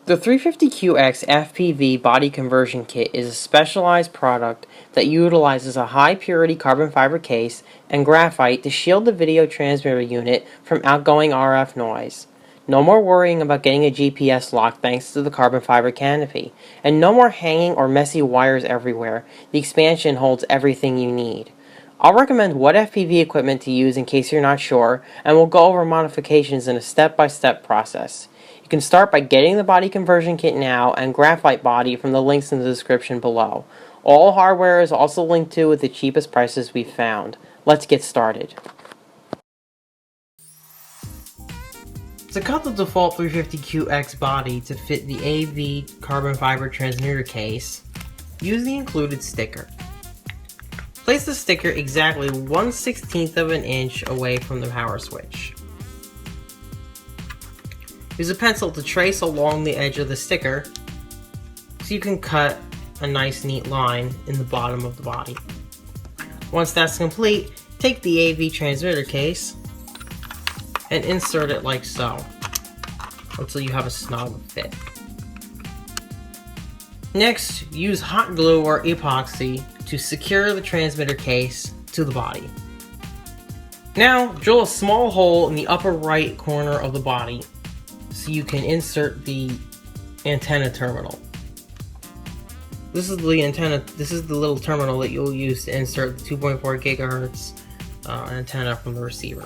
The 350QX FPV Body Conversion Kit is a specialized product that utilizes a high-purity carbon fiber case and graphite to shield the video transmitter unit from outgoing RF noise. No more worrying about getting a GPS lock thanks to the carbon fiber canopy, and no more hanging or messy wires everywhere. The expansion holds everything you need. I'll recommend what FPV equipment to use in case you're not sure, and we'll go over modifications in a step-by-step process. You can start by getting the Body Conversion Kit now and Graphite Body from the links in the description below. All hardware is also linked to with the cheapest prices we've found. Let's get started. To cut the default 350QX body to fit the AV carbon fiber transmitter case, use the included sticker. Place the sticker exactly 1/16 of an inch away from the power switch. Use a pencil to trace along the edge of the sticker so you can cut a nice neat line in the bottom of the body. Once that's complete, take the AV transmitter case and insert it like so until you have a snug fit. Next, use hot glue or epoxy to secure the transmitter case to the body. Now, drill a small hole in the upper right corner of the body so you can insert the antenna terminal. This is the little terminal that you'll use to insert the 2.4 gigahertz antenna from the receiver.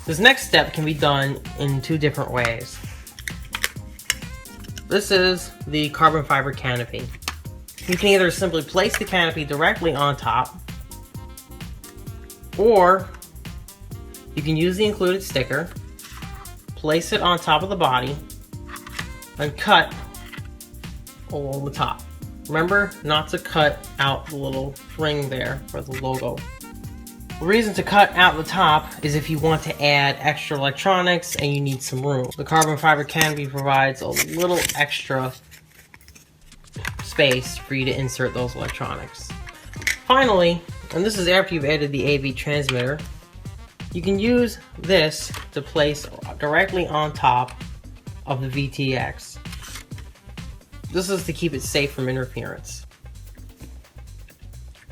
This next step can be done in two different ways. This is the carbon fiber canopy. You can either simply place the canopy directly on top, or you can use the included sticker, place it on top of the body, and cut along the top. Remember not to cut out the little ring there for the logo. The reason to cut out the top is if you want to add extra electronics and you need some room. The carbon fiber canopy provides a little extra space for you to insert those electronics. Finally, and this is after you've added the AV transmitter, you can use this to place directly on top of the VTX. This is to keep it safe from interference.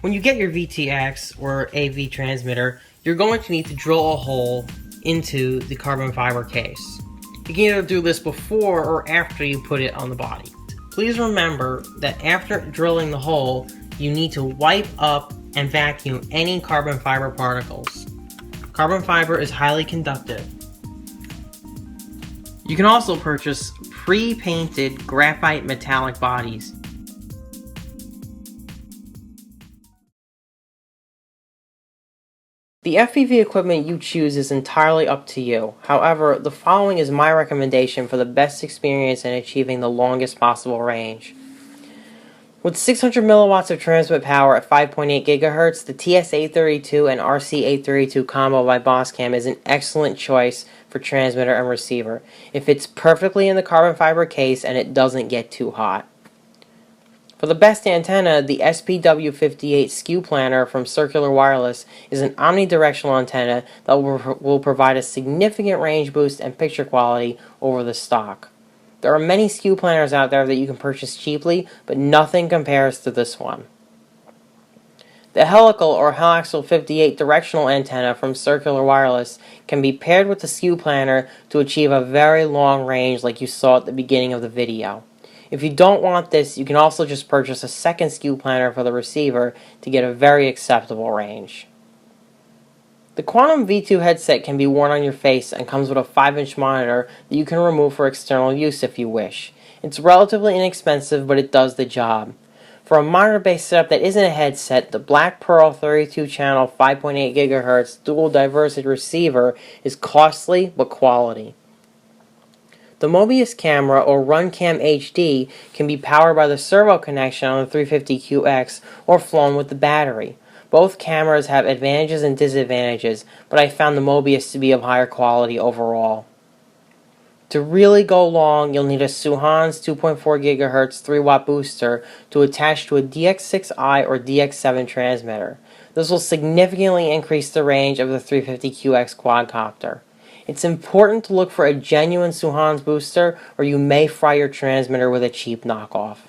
When you get your VTX or AV transmitter, you're going to need to drill a hole into the carbon fiber case. You can either do this before or after you put it on the body. Please remember that after drilling the hole, you need to wipe up and vacuum any carbon fiber particles. Carbon fiber is highly conductive. You can also purchase pre-painted graphite metallic bodies. The FPV equipment you choose is entirely up to you. However, the following is my recommendation for the best experience in achieving the longest possible range. With 600 milliwatts of transmit power at 5.8 gigahertz, the TS832 and RC832 combo by Bosscam is an excellent choice for transmitter and receiver. It fits perfectly in the carbon fiber case and it doesn't get too hot. For the best antenna, the SPW58 skew planner from Circular Wireless is an omnidirectional antenna that will provide a significant range boost and picture quality over the stock. There are many skew planners out there that you can purchase cheaply, but nothing compares to this one. The helical or heliaxial 58 directional antenna from Circular Wireless can be paired with the skew planner to achieve a very long range like you saw at the beginning of the video. If you don't want this, you can also just purchase a second skew planner for the receiver to get a very acceptable range. The Quantum V2 headset can be worn on your face and comes with a 5-inch monitor that you can remove for external use if you wish. It's relatively inexpensive, but it does the job. For a monitor-based setup that isn't a headset, the Black Pearl 32-channel 5.8 GHz dual diversity receiver is costly but quality. The Mobius camera, or RunCam HD, can be powered by the servo connection on the 350QX or flown with the battery. Both cameras have advantages and disadvantages, but I found the Mobius to be of higher quality overall. To really go long, you'll need a Suhan's 2.4 GHz 3-watt booster to attach to a DX6i or DX7 transmitter. This will significantly increase the range of the 350QX quadcopter. It's important to look for a genuine Suhan's booster, or you may fry your transmitter with a cheap knockoff.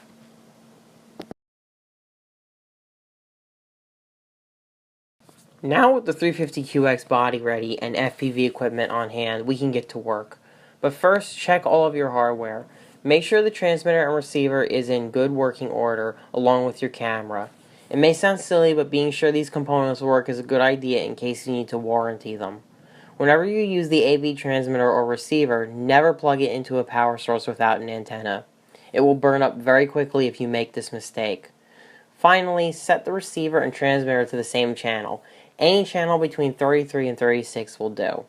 Now with the 350QX body ready and FPV equipment on hand, we can get to work. But first, check all of your hardware. Make sure the transmitter and receiver is in good working order, along with your camera. It may sound silly, but being sure these components work is a good idea in case you need to warranty them. Whenever you use the AV transmitter or receiver, never plug it into a power source without an antenna. It will burn up very quickly if you make this mistake. Finally, set the receiver and transmitter to the same channel. Any channel between 33 and 36 will do.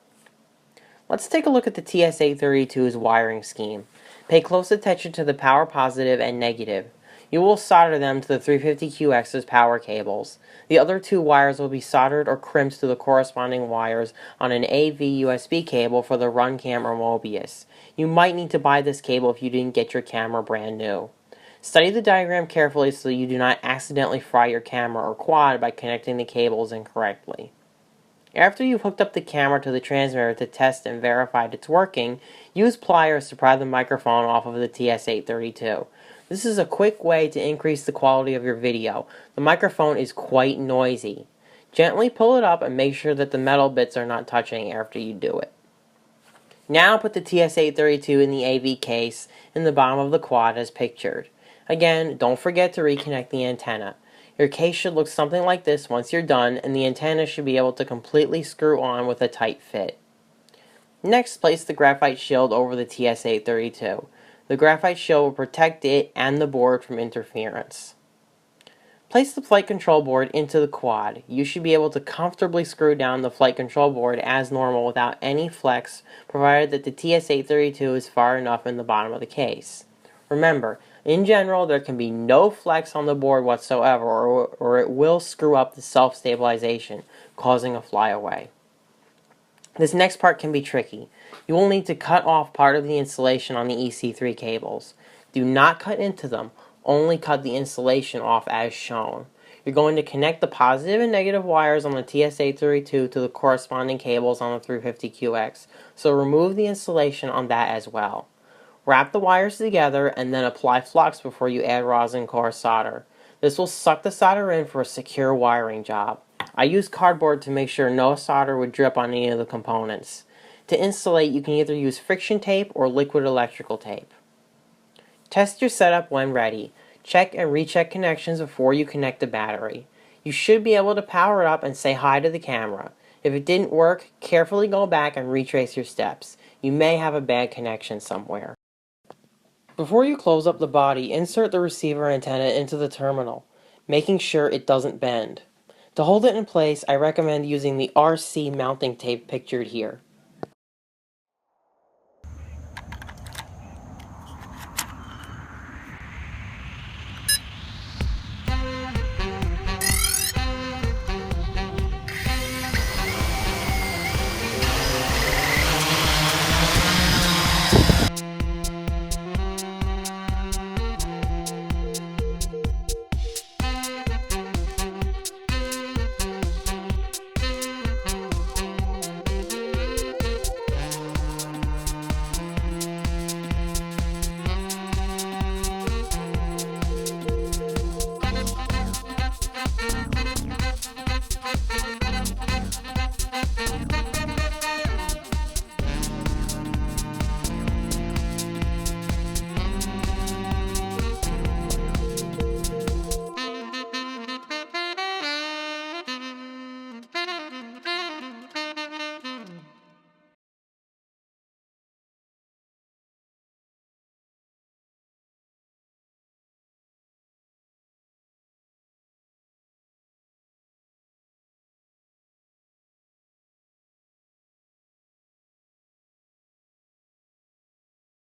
Let's take a look at the TS832's wiring scheme. Pay close attention to the power positive and negative. You will solder them to the 350QX's power cables. The other two wires will be soldered or crimped to the corresponding wires on an AV USB cable for the RunCam or Mobius. You might need to buy this cable if you didn't get your camera brand new. Study the diagram carefully so you do not accidentally fry your camera or quad by connecting the cables incorrectly. After you've hooked up the camera to the transmitter to test and verify it's working, use pliers to pry the microphone off of the TS832. This is a quick way to increase the quality of your video. The microphone is quite noisy. Gently pull it up and make sure that the metal bits are not touching after you do it. Now put the TS832 in the AV case in the bottom of the quad as pictured. Again, don't forget to reconnect the antenna. Your case should look something like this once you're done, and the antenna should be able to completely screw on with a tight fit. Next, place the graphite shield over the TS832. The graphite shield will protect it and the board from interference. Place the flight control board into the quad. You should be able to comfortably screw down the flight control board as normal without any flex, provided that the TS832 is far enough in the bottom of the case. Remember, in general, there can be no flex on the board whatsoever, or it will screw up the self-stabilization, causing a flyaway. This next part can be tricky. You will need to cut off part of the insulation on the EC3 cables. Do not cut into them, only cut the insulation off as shown. You're going to connect the positive and negative wires on the TS832 to the corresponding cables on the 350QX, so remove the insulation on that as well. Wrap the wires together and then apply flux before you add rosin core solder. This will suck the solder in for a secure wiring job. I used cardboard to make sure no solder would drip on any of the components. To insulate, you can either use friction tape or liquid electrical tape. Test your setup when ready. Check and recheck connections before you connect the battery. You should be able to power it up and say hi to the camera. If it didn't work, carefully go back and retrace your steps. You may have a bad connection somewhere. Before you close up the body, insert the receiver antenna into the terminal, making sure it doesn't bend. To hold it in place, I recommend using the RC mounting tape pictured here.